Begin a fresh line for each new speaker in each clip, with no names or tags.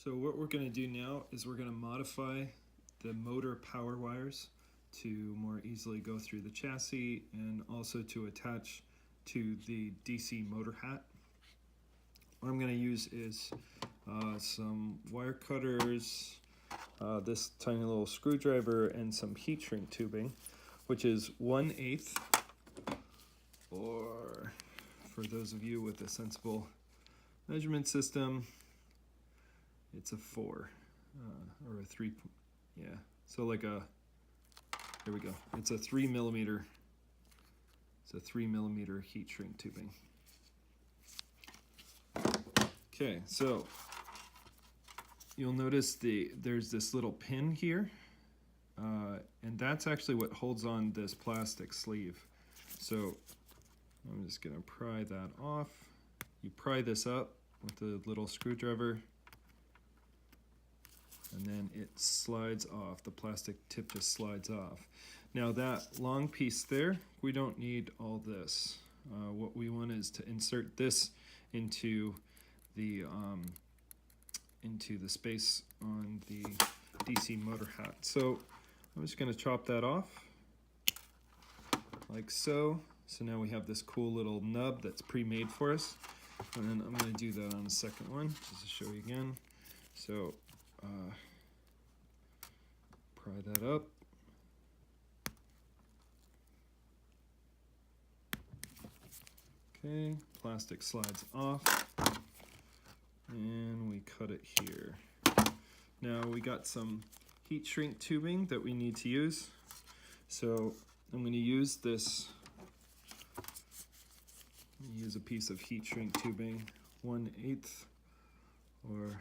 So what we're going to do now is we're going to modify the motor power wires to more easily go through the chassis and also to attach to the DC motor hat. What I'm going to use is some wire cutters, this tiny little screwdriver, and some heat shrink tubing, which is 1/8, or for those of you with a sensible measurement system, it's a 4 or a 3. Yeah, so like a, there we go. It's a 3 millimeter. It's a 3 millimeter heat shrink tubing. Okay, so you'll notice there's this little pin here, and that's actually what holds on this plastic sleeve. So I'm just gonna pry that off. You pry this up with the little screwdriver, and then it slides off. The plastic tip just slides off. Now that long piece there, we don't need all this. What we want is to insert this into the space on the DC motor hat. So I'm just going to chop that off like so. So now we have this cool little nub that's pre-made for us. And then I'm going to do that on the second one, just to show you again. So pry that up. Okay, plastic slides off, and we cut it here. Now we got some heat shrink tubing that we need to use. So I'm going to use this, use a piece of heat shrink tubing, 1/8, or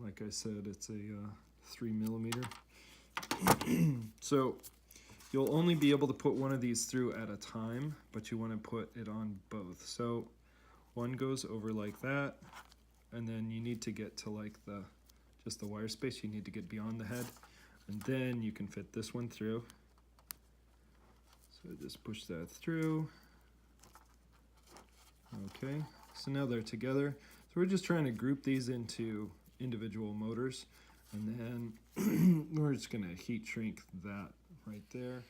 like I said, it's a 3 millimeter. So you'll only be able to put one of these through at a time, but you want to put it on both. So one goes over like that, and then you need to get to like just the wire space. You need to get beyond the head, and then you can fit this one through. So just push that through. Okay, so now they're together. So we're just trying to group these into individual motors, and then we're just gonna heat shrink that right there.